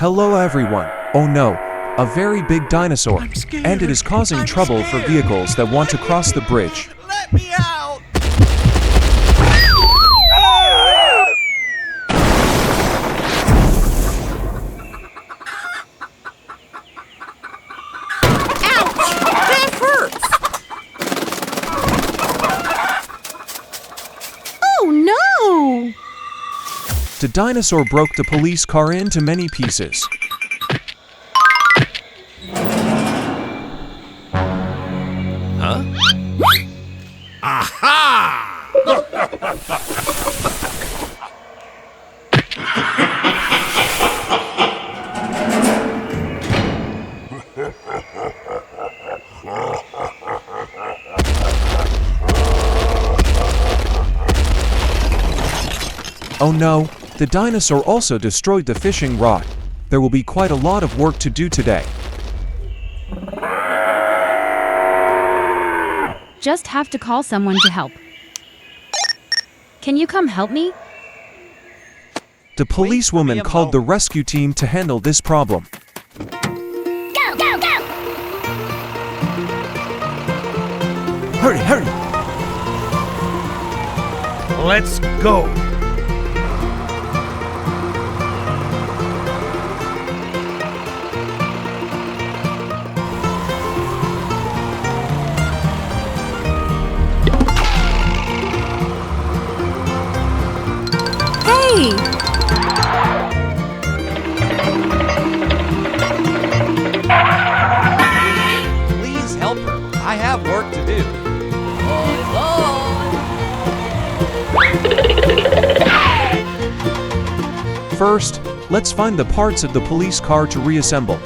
Hello everyone. Oh no, a very big dinosaur, and it is causing trouble for vehicles that want to cross the bridge. Let me out! The dinosaur broke the police car into many pieces. Huh? Aha! Oh no, the dinosaur also destroyed the fishing rod. There will be quite a lot of work to do today. Just have to call someone to help. Can you come help me? The policewoman called the rescue team to handle this problem. Go, go, go! Hurry, hurry! Let's go! Hey! Please help her. I have work to do. First, let's find the parts of the police car to reassemble.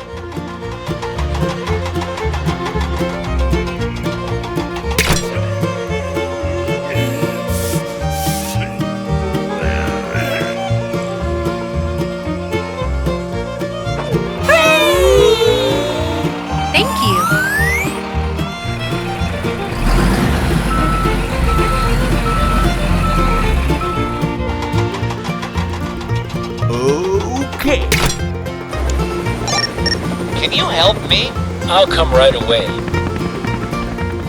Thank you. Okay. Can you help me? I'll come right away.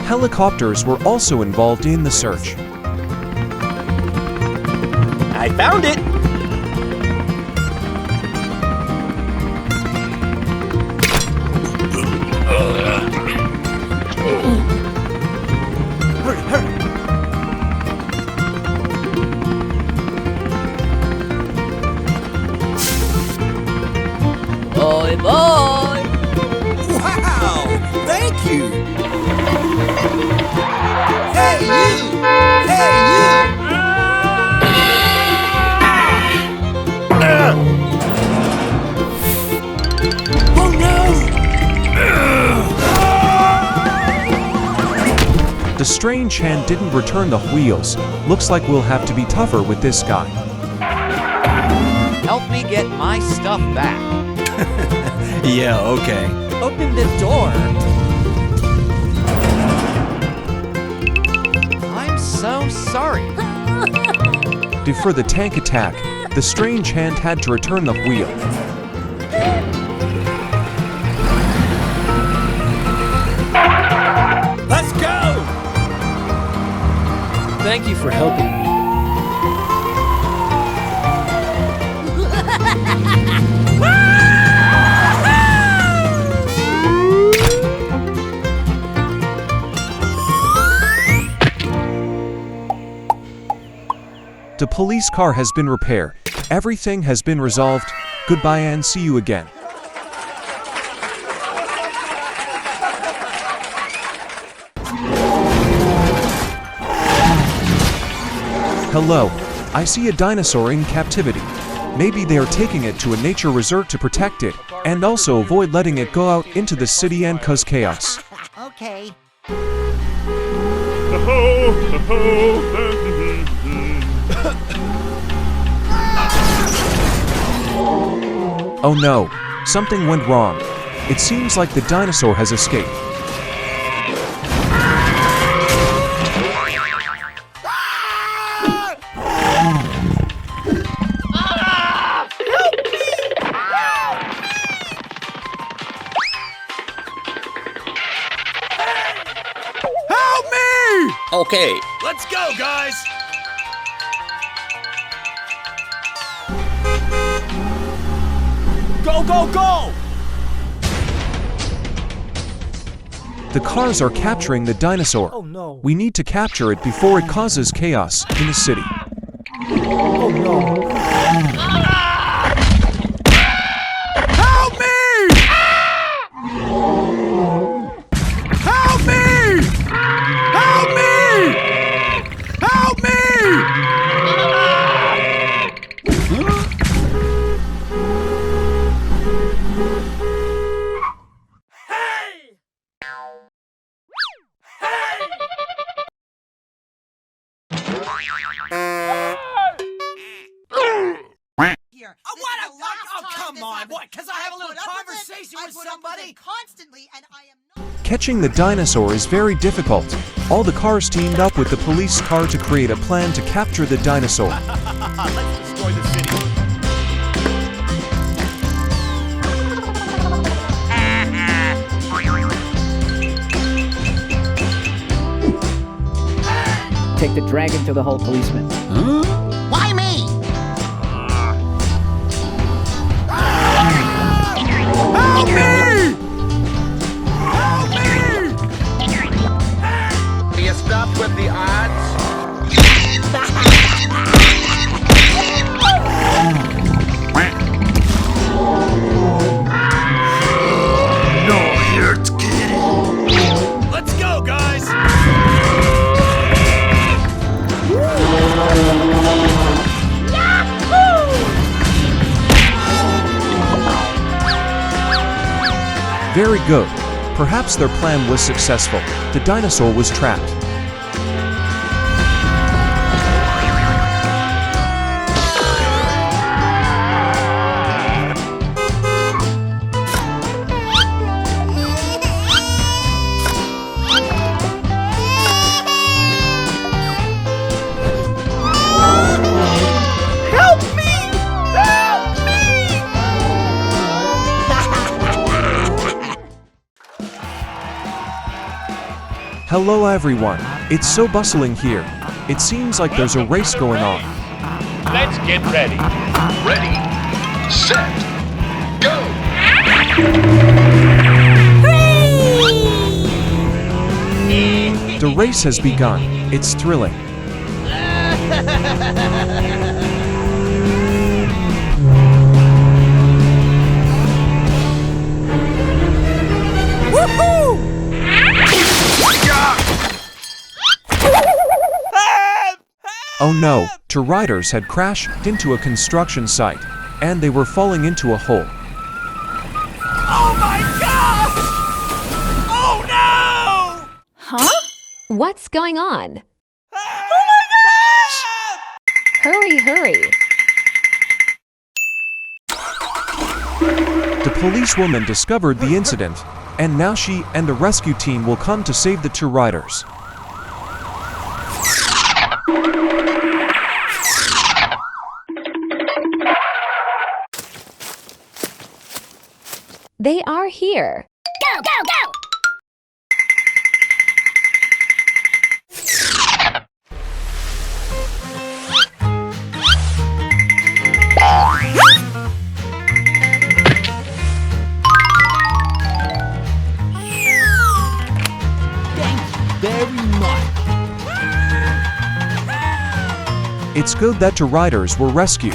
Helicopters were also involved in the search. I found it! Hurry, hurry! Bye bye. Wow! Thank you! Hey you! Hey you! Oh no! The strange hand didn't return the wheels. Looks like we'll have to be tougher with this guy. Help me get my stuff back. Yeah, okay. Open the door. I'm so sorry. Before the tank attack, the strange hand had to return the wheel. Let's go! Thank you for helping me. The police car has been repaired. Everything has been resolved. Goodbye and see you again. Hello, I see a dinosaur in captivity. Maybe they are taking it to a nature reserve to protect it, and also avoid letting it go out into the city and cause chaos. Okay. Oh no, something went wrong. It seems like the dinosaur has escaped. Okay. Let's go, guys! Go, go, go! The cars are capturing the dinosaur. Oh no. We need to capture it before it causes chaos in the city. Oh no. Help me! Help me! Help me! Help me! Here. Oh, This what is a the luck! last Oh, time come this on! happens. What? Because I have a little put up with it. conversation I with put up somebody? it constantly, and I am not. Catching the dinosaur is very difficult. All the cars teamed up with the police car to create a plan to capture the dinosaur. Let's destroy the city. Take the dragon to the whole policeman. Why me? Help me! Help me! Do you stop with the odds? Let's go, guys! Very good. Perhaps their plan was successful. The dinosaur was trapped. Hello everyone. It's so bustling here. It seems like there's a race going on. Let's get ready. Ready, set, go! The race has begun. It's thrilling. Oh no, two riders had crashed into a construction site, and they were falling into a hole. Oh my god! Oh no! Huh? What's going on? Oh my gosh! Hurry, hurry. The policewoman discovered the incident, and now she and the rescue team will come to save the two riders. They are here. Go, go, go! Very much. It's good that two riders were rescued.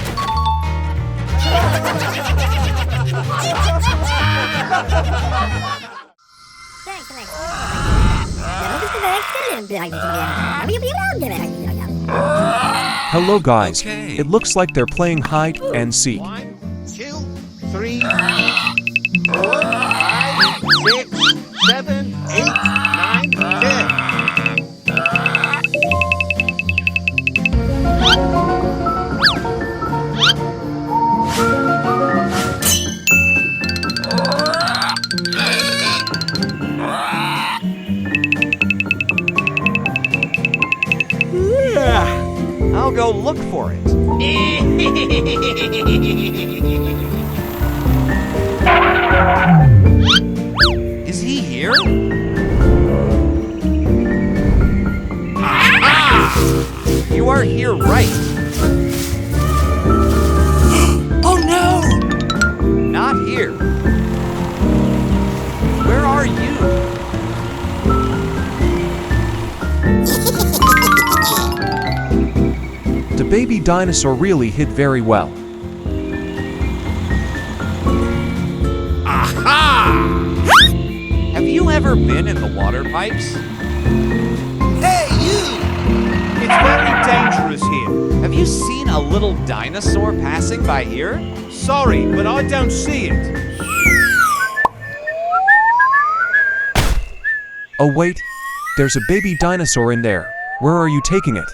Hello guys. Okay. It looks like they're playing hide and seek. 1, 2, 3, 4, 5, 6, 7, 8, 9, 10. I'll go look for it. Is he here? baby dinosaur really hid very well. Have you ever been in the water pipes? Hey, you! It's very dangerous here. Have you seen a little dinosaur passing by here? Sorry, but I don't see it. Oh wait, there's a baby dinosaur in there. Where are you taking it?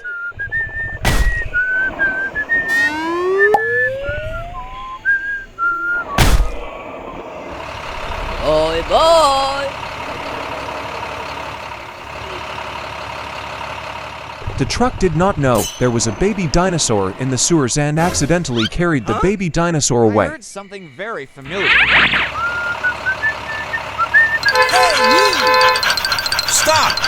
Boy, boy! The truck did not know there was a baby dinosaur in the sewers and accidentally carried the baby dinosaur I away. heard something very familiar. Stop!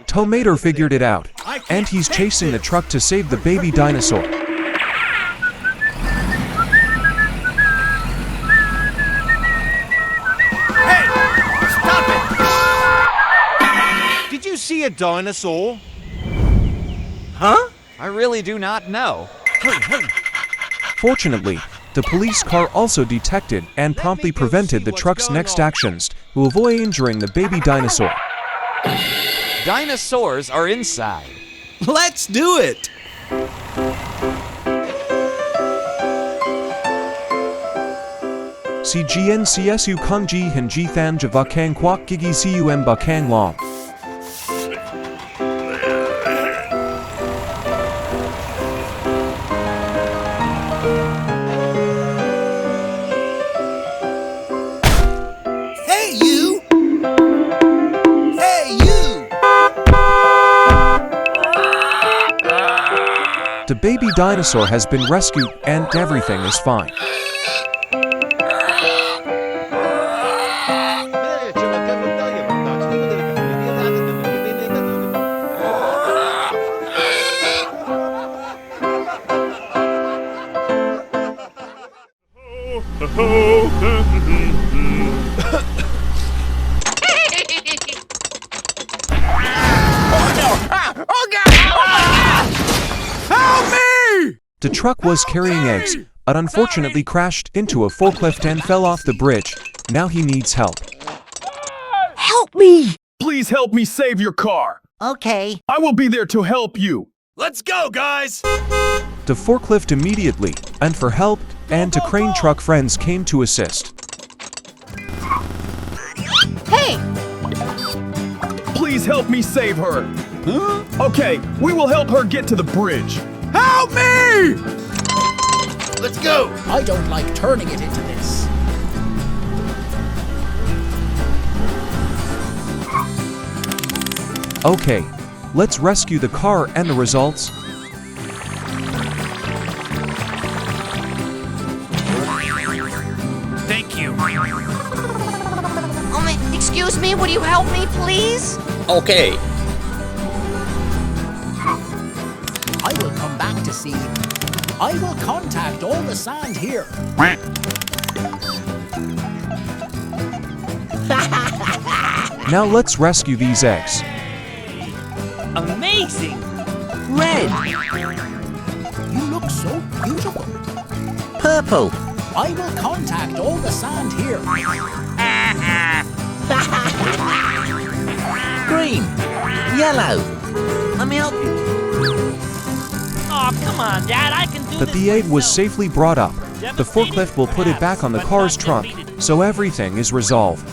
Tomato figured it out, and he's chasing the truck to save the baby dinosaur. Stop it! Did you see a dinosaur? Huh? I really do not know. Fortunately, the police car also detected and promptly prevented the truck's next actions to avoid injuring the baby dinosaur. Dinosaurs are inside. Let's do it! Si GNCSU Kongji Hinji Than Javakang Kwak Gigi Cum Bakang Long. Hey, you! Hey, you! The baby dinosaur has been rescued and everything is fine. The truck was carrying eggs, but unfortunately crashed into a forklift and fell off the bridge. Now he needs help. Help me! Please help me save your car. Okay. I will be there to help you. Let's go, guys! The forklift immediately, and for help, and to crane truck friends came to assist. Hey! Please help me save her. Huh? Okay, we will help her get to the bridge. Help me! Let's go! I don't like turning it into this. Okay, let's rescue the car and the results. Thank you. Excuse me, would you help me, please? Okay. I will come back to see. I will contact all the sand here. Now let's rescue these eggs. Amazing! Red. You look so beautiful. Purple. I will contact all the sand here. Green. Yellow. Let me help you. Oh, come on, Dad. I can do But the aid was safely brought up. The forklift will put it back on the car's trunk, so everything is resolved.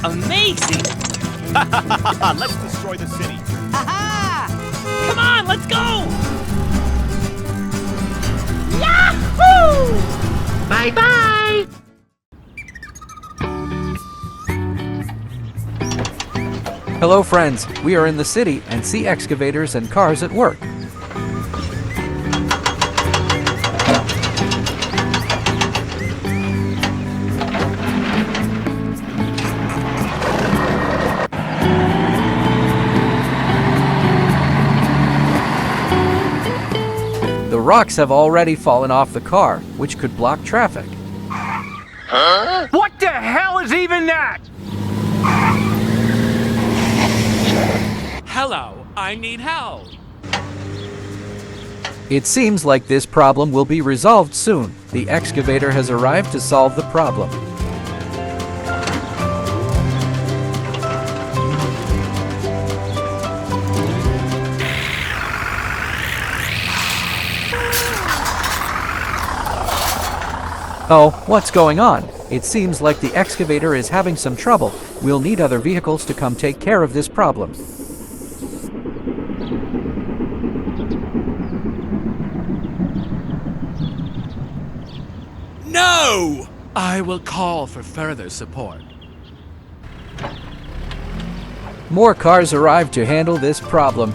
Amazing! Let's destroy the city. Come on, let's go! Yahoo! Bye-bye! Hello friends, we are in the city and see excavators and cars at work. The rocks have already fallen off the car, which could block traffic. What the hell is even that? Hello, I need help. It seems like this problem will be resolved soon. The excavator has arrived to solve the problem. Oh, what's going on? It seems like the excavator is having some trouble. We'll need other vehicles to come take care of this problem. No! I will call for further support. More cars arrive to handle this problem.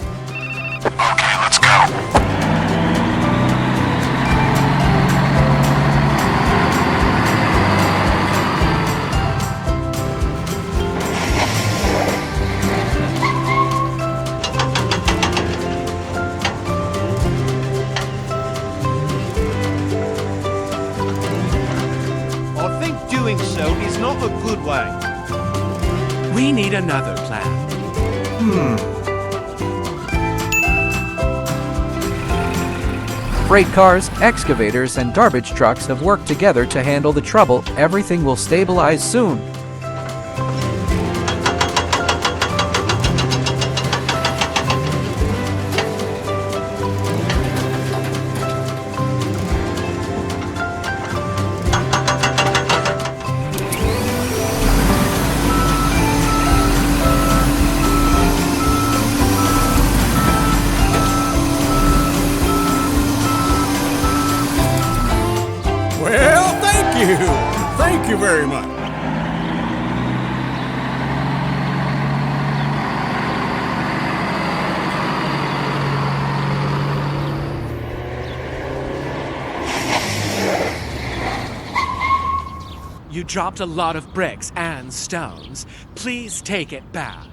I think doing so is not a good way. We need another plan. Freight cars, excavators, and garbage trucks have worked together to handle the trouble. Everything will stabilize soon. Well, thank you. Thank you very much. You dropped a lot of bricks and stones. Please take it back.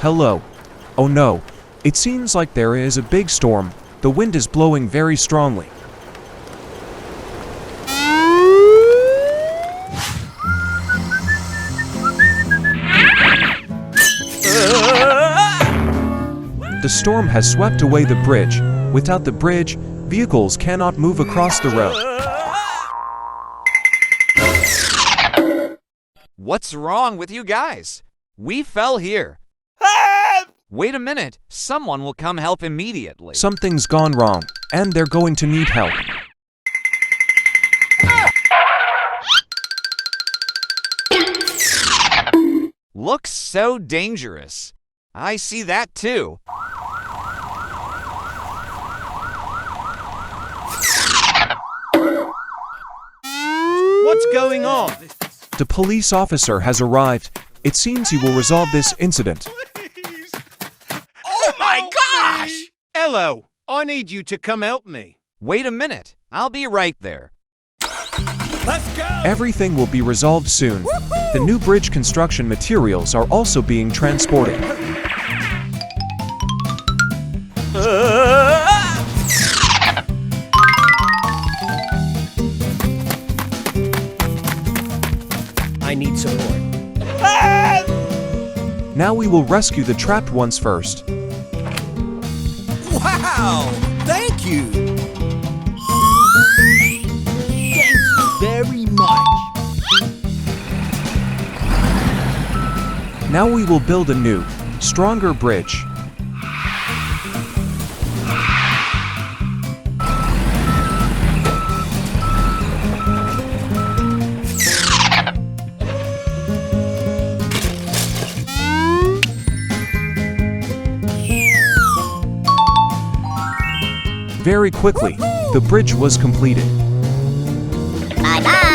Hello. Oh no. It seems like there is a big storm. The wind is blowing very strongly. The storm has swept away the bridge. Without the bridge, vehicles cannot move across the road. What's wrong with you guys? We fell here. Wait a minute. Someone will come help immediately. Something's gone wrong, and they're going to need help. Looks so dangerous. I see that too. What's going on? The police officer has arrived. It seems he will resolve this incident. Oh my gosh! Hello, I need you to come help me. Wait a minute. I'll be right there. Let's go. Everything will be resolved soon. The new bridge construction materials are also being transported. I need support. Now we will rescue the trapped ones first. Wow! Thank you! Thank you very much. Now we will build a new, stronger bridge. Very quickly, the bridge was completed. Bye-bye!